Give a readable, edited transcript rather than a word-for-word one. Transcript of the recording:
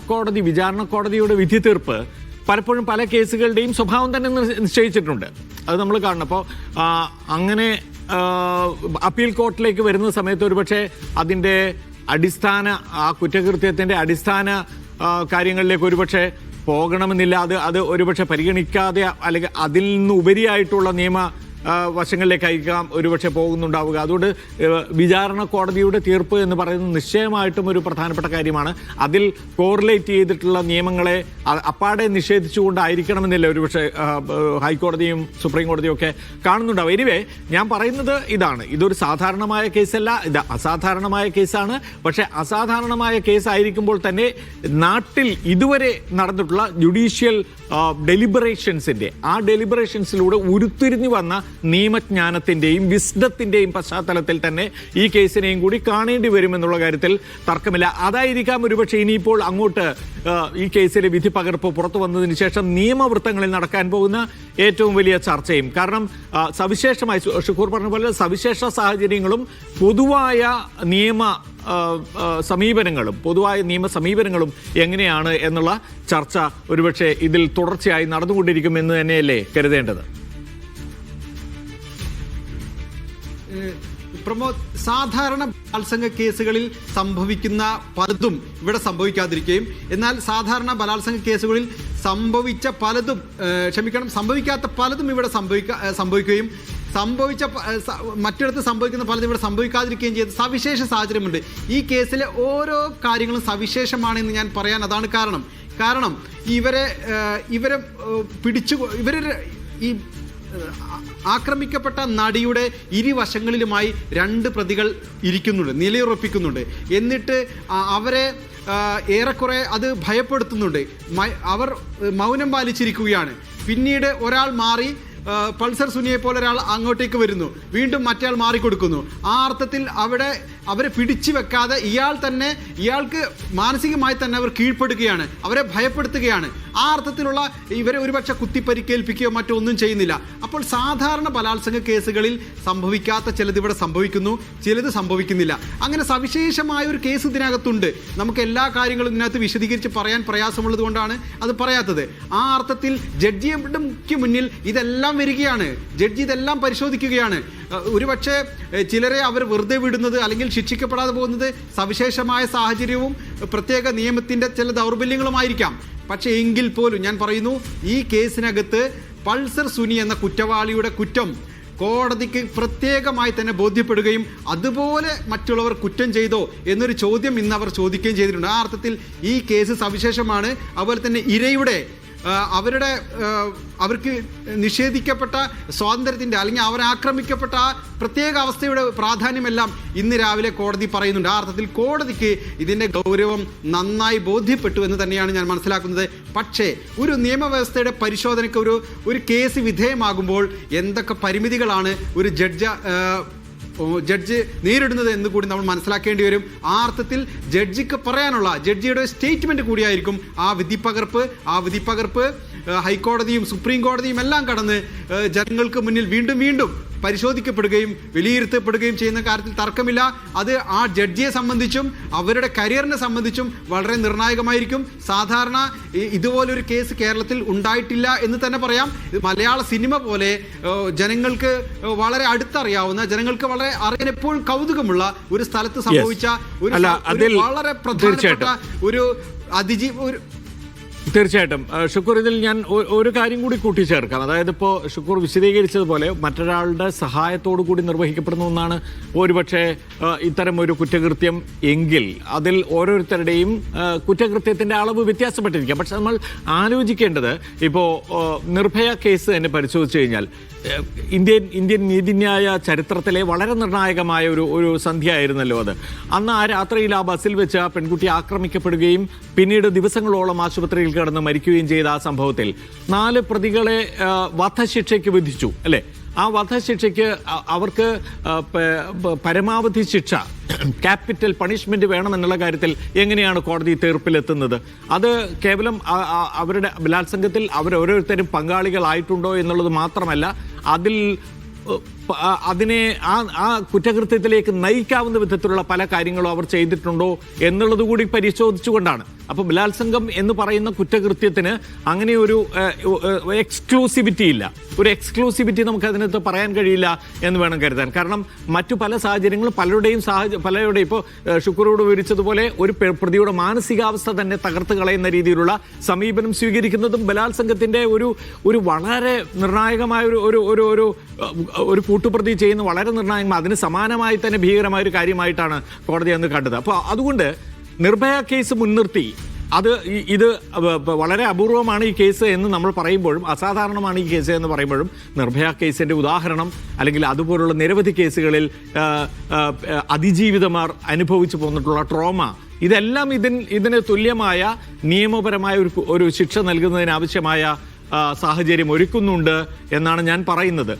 ഹൈക്കോടതി വിചാരണ കോടതിയുടെ വിധി തീർപ്പ് പലപ്പോഴും പല കേസുകളുടെയും സ്വഭാവം തന്നെ നിശ്ചയിച്ചിട്ടുണ്ട്. അത് നമ്മൾ കാണണം. അപ്പോൾ അങ്ങനെ അപ്പീൽ കോർട്ടിലേക്ക് വരുന്ന സമയത്ത് ഒരുപക്ഷെ അതിൻ്റെ അടിസ്ഥാന കുറ്റകൃത്യത്തിൻ്റെ അടിസ്ഥാന കാര്യങ്ങളിലേക്ക് ഒരുപക്ഷെ പോകണമെന്നില്ല. അത് ഒരുപക്ഷെ പരിഗണിക്കാതെ അല്ലെങ്കിൽ അതിൽ നിന്ന് ഉപരിയായിട്ടുള്ള നിയമ വശങ്ങളിലേക്ക് അയക്കാം ഒരുപക്ഷെ പോകുന്നുണ്ടാവുക. അതുകൊണ്ട് വിചാരണ കോടതിയുടെ തീർപ്പ് എന്ന് പറയുന്നത് നിശ്ചയമായിട്ടും ഒരു പ്രധാനപ്പെട്ട കാര്യമാണ്. അതിൽ കോറിലേറ്റ് ചെയ്തിട്ടുള്ള നിയമങ്ങളെ അപ്പാടെ നിഷേധിച്ചുകൊണ്ടായിരിക്കണമെന്നില്ല ഒരുപക്ഷെ ഹൈക്കോടതിയും സുപ്രീം കോടതിയും ഒക്കെ കാണുന്നുണ്ടാവും. എനിവേ, ഞാൻ പറയുന്നത് ഇതാണ്, ഇതൊരു സാധാരണമായ കേസല്ല, ഇത് അസാധാരണമായ കേസാണ്. പക്ഷേ അസാധാരണമായ കേസായിരിക്കുമ്പോൾ തന്നെ നാട്ടിൽ ഇതുവരെ നടന്നിട്ടുള്ള ജുഡീഷ്യൽ ഡെലിബറേഷൻസിൻ്റെ ആ ഡെലിബറേഷൻസിലൂടെ ഉരുത്തിരിഞ്ഞു വന്ന നിയമജ്ഞാനത്തിൻ്റെയും വിസ്ഡത്തിൻ്റെയും പശ്ചാത്തലത്തിൽ തന്നെ ഈ കേസിനെയും കൂടി കാണേണ്ടി വരുമെന്നുള്ള കാര്യത്തിൽ തർക്കമില്ല. അതായിരിക്കാം ഒരുപക്ഷെ ഇനിയിപ്പോൾ അങ്ങോട്ട് ഈ കേസിലെ വിധി പകർപ്പ് പുറത്തു വന്നതിന് ശേഷം നിയമവൃത്തങ്ങളിൽ നടക്കാൻ പോകുന്ന ഏറ്റവും വലിയ ചർച്ചയും. കാരണം സവിശേഷമായി ഷുക്കൂർ പറഞ്ഞ പോലെ സവിശേഷ സാഹചര്യങ്ങളും പൊതുവായ നിയമ സമീപനങ്ങളും എങ്ങനെയാണ് എന്നുള്ള ചർച്ച ഒരുപക്ഷെ ഇതിൽ തുടർച്ചയായി നടന്നുകൊണ്ടിരിക്കുമെന്ന് തന്നെയല്ലേ കരുതേണ്ടത്? പ്രമോദ്, സാധാരണ ബലാത്സംഗ കേസുകളിൽ സംഭവിക്കുന്ന പലതും ഇവിടെ സംഭവിക്കാതിരിക്കുകയും എന്നാൽ സാധാരണ ബലാത്സംഗ കേസുകളിൽ സംഭവിക്കാത്ത പലതും ഇവിടെ സംഭവിക്കുകയും മറ്റിടത്ത് സംഭവിക്കുന്ന പലതും ഇവിടെ സംഭവിക്കാതിരിക്കുകയും ചെയ്ത സവിശേഷ സാഹചര്യമുണ്ട്. ഈ കേസിലെ ഓരോ കാര്യങ്ങളും സവിശേഷമാണെന്ന് ഞാൻ പറയാൻ അതാണ് കാരണം ഇവരെ ഈ ആക്രമിക്കപ്പെട്ട നടിയുടെ ഇരുവശങ്ങളിലുമായി 2 പ്രതികൾ ഇരിക്കുന്നുണ്ട്, നിലയുറപ്പിക്കുന്നുണ്ട്. എന്നിട്ട് അവരെ ഏറെക്കുറെ അത് ഭയപ്പെടുത്തുന്നുണ്ട്. അവർ മൗനം പാലിച്ചിരിക്കുകയാണ്. പിന്നീട് ഒരാൾ മാറി പൾസർ സുനിയെ പോലെ ഒരാൾ അങ്ങോട്ടേക്ക് വരുന്നു, വീണ്ടും മറ്റേ ആൾ മാറിക്കൊടുക്കുന്നു. ആ അർത്ഥത്തിൽ അവരെ പിടിച്ചു വെക്കാതെ ഇയാൾക്ക് മാനസികമായി തന്നെ അവർ കീഴ്പ്പെടുകയാണ്, അവരെ ഭയപ്പെടുത്തുകയാണ്. ആ അർത്ഥത്തിലുള്ള ഇവരെ ഒരുപക്ഷെ കുത്തിപ്പരിക്കേൽപ്പിക്കുകയോ മറ്റൊന്നും ചെയ്യുന്നില്ല. അപ്പോൾ സാധാരണ ബലാത്സംഗ കേസുകളിൽ സംഭവിക്കാത്ത ചിലത് ഇവിടെ സംഭവിക്കുന്നു, ചിലത് സംഭവിക്കുന്നില്ല. അങ്ങനെ സവിശേഷമായ ഒരു കേസ് ഇതിനകത്തുണ്ട്. നമുക്ക് എല്ലാ കാര്യങ്ങളും ഇതിനകത്ത് വിശദീകരിച്ച് പറയാൻ പ്രയാസമുള്ളത് കൊണ്ടാണ് അത് പറയാത്തത്. ആ അർത്ഥത്തിൽ ജഡ്ജിയുടെ മുന്നിൽ ഇതെല്ലാം വരികയാണ്. ജഡ്ജി ഇതെല്ലാം പരിശോധിക്കുകയാണ്. ഒരുപക്ഷെ ചിലരെ അവർ വെറുതെ വിടുന്നത് അല്ലെങ്കിൽ ശിക്ഷിക്കപ്പെടാതെ പോകുന്നത് സവിശേഷമായ സാഹചര്യവും പ്രത്യേക നിയമത്തിൻ്റെ ചില ദൗർബല്യങ്ങളുമായിരിക്കാം. പക്ഷേ എങ്കിൽ പോലും ഞാൻ പറയുന്നു, ഈ കേസിനകത്ത് പൾസർ സുനി എന്ന കുറ്റവാളിയുടെ കുറ്റം കോടതിക്ക് പ്രത്യേകമായി തന്നെ ബോധ്യപ്പെടുകയും അതുപോലെ മറ്റുള്ളവർ കുറ്റം ചെയ്തോ എന്നൊരു ചോദ്യം ഇന്ന് അവർ ചോദിക്കുകയും ചെയ്തിട്ടുണ്ട്. ആ അർത്ഥത്തിൽ ഈ കേസ് സവിശേഷമാണ്. അതുപോലെ തന്നെ ഇരയുടെ അവർക്ക് നിഷേധിക്കപ്പെട്ട സ്വാതന്ത്ര്യത്തിൻ്റെ അല്ലെങ്കിൽ അവരാക്രമിക്കപ്പെട്ട ആ പ്രത്യേക അവസ്ഥയുടെ പ്രാധാന്യമെല്ലാം ഇന്ന് രാവിലെ കോടതി പറയുന്നുണ്ട്. ആ അർത്ഥത്തിൽ കോടതിക്ക് ഇതിൻ്റെ ഗൗരവം നന്നായി ബോധ്യപ്പെട്ടു എന്ന് തന്നെയാണ് ഞാൻ മനസ്സിലാക്കുന്നത്. പക്ഷേ ഒരു നിയമവ്യവസ്ഥയുടെ പരിശോധനയ്ക്ക് ഒരു കേസ് വിധേയമാകുമ്പോൾ എന്തൊക്കെ പരിമിതികളാണ് ഒരു ജഡ്ജ് നേരിടുന്നത് എന്ന് കൂടി നമ്മൾ മനസ്സിലാക്കേണ്ടി വരും. ആ അർത്ഥത്തിൽ ജഡ്ജിക്ക് പറയാനുള്ള ജഡ്ജിയുടെ സ്റ്റേറ്റ്മെന്റ് കൂടിയായിരിക്കും ആ വിധിപ്പകർപ്പ് ഹൈക്കോടതിയും സുപ്രീം കോടതിയും എല്ലാം കടന്ന് ജനങ്ങൾക്ക് മുന്നിൽ വീണ്ടും പരിശോധിക്കപ്പെടുകയും വിലയിരുത്തപ്പെടുകയും ചെയ്യുന്ന കാര്യത്തിൽ തർക്കമില്ല. അത് ആ ജഡ്ജിയെ സംബന്ധിച്ചും അവരുടെ കരിയറിനെ സംബന്ധിച്ചും വളരെ നിർണായകമായിരിക്കും. സാധാരണ ഇതുപോലൊരു കേസ് കേരളത്തിൽ ഉണ്ടായിട്ടില്ല എന്ന് തന്നെ പറയാം. മലയാള സിനിമ പോലെ ജനങ്ങൾക്ക് വളരെ അടുത്തറിയാവുന്ന, ജനങ്ങൾക്ക് വളരെ അറിയാൻ എപ്പോഴും കൗതുകമുള്ള ഒരു സ്ഥലത്ത് സംഭവിച്ച വളരെ പ്രധാനപ്പെട്ട ഒരു തീർച്ചയായിട്ടും ഷുക്കൂർ, ഇതിൽ ഞാൻ ഒരു കാര്യം കൂടി കൂട്ടിച്ചേർക്കാം. അതായത് ഇപ്പോൾ ഷുക്കൂർ വിശദീകരിച്ചതുപോലെ മറ്റൊരാളുടെ സഹായത്തോടു കൂടി നിർവഹിക്കപ്പെടുന്ന ഒന്നാണ് ഒരുപക്ഷെ ഇത്തരം ഒരു കുറ്റകൃത്യം എങ്കിൽ അതിൽ ഓരോരുത്തരുടെയും കുറ്റകൃത്യത്തിൻ്റെ അളവ് വ്യത്യാസപ്പെട്ടിരിക്കാം. പക്ഷെ നമ്മൾ ആലോചിക്കേണ്ടത് ഇപ്പോൾ നിർഭയ കേസ് തന്നെ പരിശോധിച്ചു കഴിഞ്ഞാൽ ഇന്ത്യൻ നീതിന്യായ ചരിത്രത്തിലെ വളരെ നിർണായകമായ ഒരു സന്ധ്യയായിരുന്നല്ലോ അത്. അന്ന് ആ രാത്രിയിൽ ആ ബസ്സിൽ വെച്ച് ആ പെൺകുട്ടി ആക്രമിക്കപ്പെടുകയും പിന്നീട് ദിവസങ്ങളോളം ആശുപത്രിയിൽ കിടന്ന് മരിക്കുകയും ചെയ്ത ആ സംഭവത്തിൽ 4 പ്രതികളെ വധശിക്ഷയ്ക്ക് വിധിച്ചു അല്ലേ? ആ വധശിക്ഷയ്ക്ക് അവർക്ക് പരമാവധി ശിക്ഷ, ക്യാപിറ്റൽ പണിഷ്മെന്റ് വേണമെന്നുള്ള കാര്യത്തിൽ എങ്ങനെയാണ് കോടതി തീർപ്പിലെത്തുന്നത്? അത് കേവലം അവരുടെ ബലാത്സംഗത്തിൽ അവരോരോരുത്തരും പങ്കാളികളായിട്ടുണ്ടോ എന്നുള്ളത് മാത്രമല്ല, അതിൽ അതിനെ ആ കുറ്റകൃത്യത്തിലേക്ക് നയിക്കാവുന്ന വിധത്തിലുള്ള പല കാര്യങ്ങളും അവർ ചെയ്തിട്ടുണ്ടോ എന്നുള്ളത് കൂടി പരിശോധിച്ചുകൊണ്ടാണ്. അപ്പോൾ ബലാത്സംഗം എന്ന് പറയുന്ന കുറ്റകൃത്യത്തിന് അങ്ങനെ ഒരു എക്സ്ക്ലൂസിവിറ്റി ഇല്ല. ഒരു എക്സ്ക്ലൂസിവിറ്റി നമുക്ക് അതിനകത്ത് പറയാൻ കഴിയില്ല എന്ന് വേണം കരുതാൻ. കാരണം മറ്റു പല സാഹചര്യങ്ങളും പലരുടെയും ഇപ്പോൾ ഷുക്കൂറോട് വിവരിച്ചതുപോലെ ഒരു പ്രതിയുടെ മാനസികാവസ്ഥ തന്നെ തകർത്ത് കളയുന്ന രീതിയിലുള്ള സമീപനം സ്വീകരിക്കുന്നതും ബലാത്സംഗത്തിന്റെ ഒരു വളരെ നിർണായകമായ ഒരു കൂട്ടുപ്രതി ചെയ്യുന്ന വളരെ നിർണായകമായ അതിന് സമാനമായി തന്നെ ഭീകരമായ ഒരു കാര്യമായിട്ടാണ് കോടതി അന്ന് കണ്ടത്. അപ്പോൾ അതുകൊണ്ട് നിർഭയ കേസ് മുൻനിർത്തി ഇത് വളരെ അപൂർവമാണ് ഈ കേസ് എന്ന് നമ്മൾ പറയുമ്പോഴും, അസാധാരണമാണ് ഈ കേസ് എന്ന് പറയുമ്പോഴും, നിർഭയ കേസിന്റെ ഉദാഹരണം അല്ലെങ്കിൽ അതുപോലുള്ള നിരവധി കേസുകളിൽ അതിജീവിതമാർ അനുഭവിച്ചു പോന്നിട്ടുള്ള ട്രോമ, ഇതെല്ലാം ഇതിന് തുല്യമായ നിയമപരമായ ഒരു ശിക്ഷ നൽകുന്നതിന് ആവശ്യമായ സാഹചര്യം ഒരുക്കുന്നുണ്ട് എന്നാണ് ഞാൻ പറയുന്നത്.